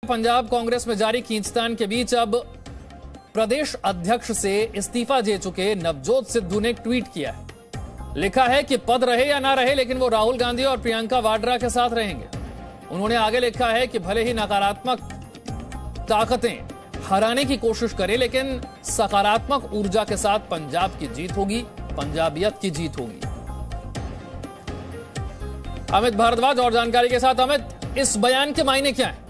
पंजाब कांग्रेस में जारी खींचतान के बीच अब प्रदेश अध्यक्ष से इस्तीफा दे चुके नवजोत सिद्धू ने एक ट्वीट किया है। लिखा है कि पद रहे या ना रहे, लेकिन वो राहुल गांधी और प्रियंका वाड्रा के साथ रहेंगे। उन्होंने आगे लिखा है कि भले ही नकारात्मक ताकतें हराने की कोशिश करें, लेकिन सकारात्मक ऊर्जा के साथ पंजाब की जीत होगी, पंजाबियत की जीत होगी। अमित भारद्वाज और जानकारी के साथ। अमित, इस बयान के मायने क्या है?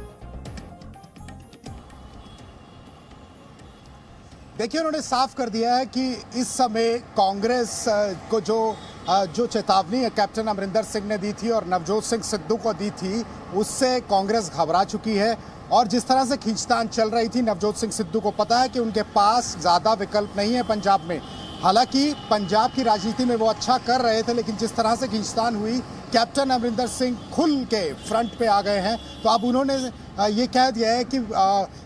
देखिए, उन्होंने साफ कर दिया है कि इस समय कांग्रेस को जो चेतावनी है कैप्टन अमरिंदर सिंह ने दी थी और नवजोत सिंह सिद्धू को दी थी, उससे कांग्रेस घबरा चुकी है। और जिस तरह से खींचतान चल रही थी, नवजोत सिंह सिद्धू को पता है कि उनके पास ज़्यादा विकल्प नहीं है पंजाब में। हालांकि पंजाब की राजनीति में वो अच्छा कर रहे थे, लेकिन जिस तरह से खींचतान हुई, कैप्टन अमरिंदर सिंह खुल के फ्रंट पे आ गए हैं। तो अब उन्होंने ये कह दिया है कि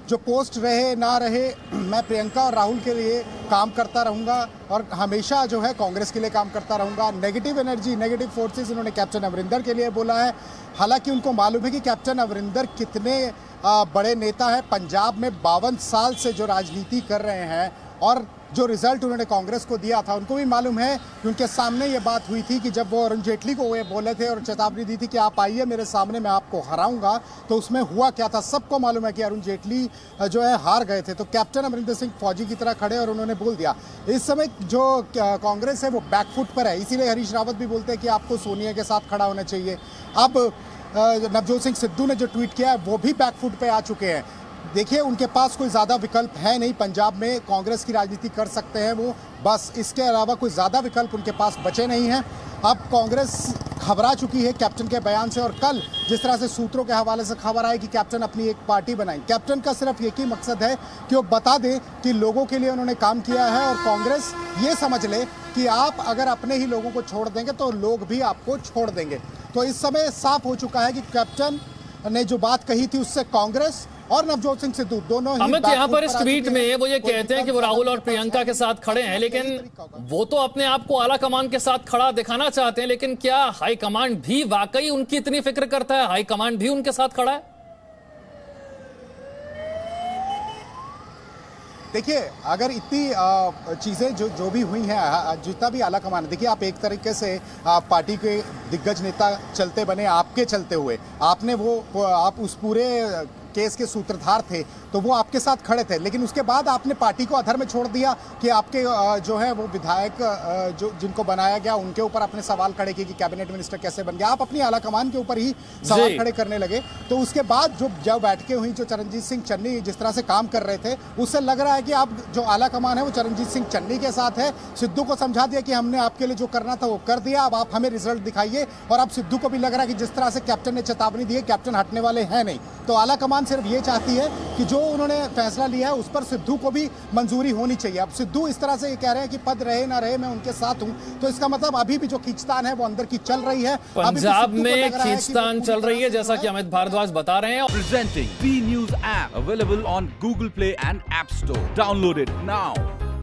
जो पोस्ट रहे ना रहे, मैं प्रियंका और राहुल के लिए काम करता रहूंगा और हमेशा जो है कांग्रेस के लिए काम करता रहूंगा। नेगेटिव एनर्जी, नेगेटिव फोर्सेस उन्होंने कैप्टन अमरिंदर के लिए बोला है। हालांकि उनको मालूम है कि कैप्टन अमरिंदर कितने बड़े नेता हैं, पंजाब में 52 साल से जो राजनीति कर रहे हैं, और जो रिजल्ट उन्होंने कांग्रेस को दिया था, उनको भी मालूम है कि उनके सामने ये बात हुई थी कि जब वो अरुण जेटली को ये बोले थे और चेतावनी दी थी कि आप आइए मेरे सामने, मैं आपको हराऊंगा, तो उसमें हुआ क्या था सबको मालूम है कि अरुण जेटली जो है हार गए थे। तो कैप्टन अमरिंदर सिंह फौजी की तरह खड़े और उन्होंने बोल दिया। इस समय जो कांग्रेस है वो बैकफुट पर है, इसीलिए हरीश रावत भी बोलते हैं कि आपको सोनिया के साथ खड़ा होना चाहिए। अब नवजोत सिंह सिद्धू ने जो ट्वीट किया है वो भी बैकफुट पे आ चुके हैं। देखिए, उनके पास कोई ज़्यादा विकल्प है नहीं, पंजाब में कांग्रेस की राजनीति कर सकते हैं वो, बस इसके अलावा कोई ज़्यादा विकल्प उनके पास बचे नहीं हैं। अब कांग्रेस घबरा चुकी है कैप्टन के बयान से, और कल जिस तरह से सूत्रों के हवाले से खबर आई कि कैप्टन अपनी एक पार्टी बनाई, कैप्टन का सिर्फ एक ही मकसद है कि वो बता दें कि लोगों के लिए उन्होंने काम किया है, और कांग्रेस ये समझ ले कि आप अगर अपने ही लोगों को छोड़ देंगे तो लोग भी आपको छोड़ देंगे। तो इस समय साफ हो चुका है कि कैप्टन ने जो बात कही थी उससे कांग्रेस और नवजोत सिंह सिद्धू दोनों ही। अमित, यहाँ पर इस ट्वीट में वो ये कहते हैं कि वो राहुल और प्रियंका के साथ खड़े हैं, लेकिन वो तो अपने आप को आला कमान के साथ खड़ा दिखाना चाहते हैं, लेकिन क्या हाईकमांड भी वाकई उनकी इतनी फिक्र करता है? हाईकमांड भी उनके साथ खड़ा है? देखिए, अगर इतनी चीज़ें जो भी हुई हैं, जितना भी आला कमान, देखिए आप एक तरीके से पार्टी के दिग्गज नेता चलते बने आपके चलते हुए, आपने आप उस पूरे केस के सूत्रधार थे, तो वो आपके साथ खड़े थे, लेकिन उसके बाद आपने पार्टी को अधर में छोड़ दिया कि आपके जो है वो विधायक जो जिनको बनाया गया उनके ऊपर आपने सवाल खड़े किए कि कैबिनेट मिनिस्टर कैसे बन गया। आप अपनी आला कमान के ऊपर ही सवाल खड़े करने लगे। तो उसके बाद जब बैठकें हुई, जो चरणजीत सिंह चन्नी जिस तरह से काम कर रहे थे, उससे लग रहा है कि आप जो आला कमान है वो चरणजीत सिंह चन्नी के साथ है। सिद्धू को समझा दिया कि हमने आपके लिए जो करना था वो कर दिया, अब आप हमें रिजल्ट दिखाइए। और अब सिद्धू को भी लग रहा है कि जिस तरह से कैप्टन ने चेतावनी दी है, कैप्टन हटने वाले हैं नहीं। तो आला कमान सिर्फ ये चाहती है कि जो उन्होंने फैसला लिया है उस पर सिद्धू को भी मंजूरी होनी चाहिए। अब सिद्धू इस तरह से ये कह रहे हैं कि पद रहे ना रहे मैं उनके साथ हूं, तो इसका मतलब अभी भी जो खींचतान है वो अंदर की चल रही है। पंजाब में खींचतान चल रही है, जैसा कि अमित भारद्वाज बता रहे हैं। Presenting B news app available on Google Play and app store. Download it now.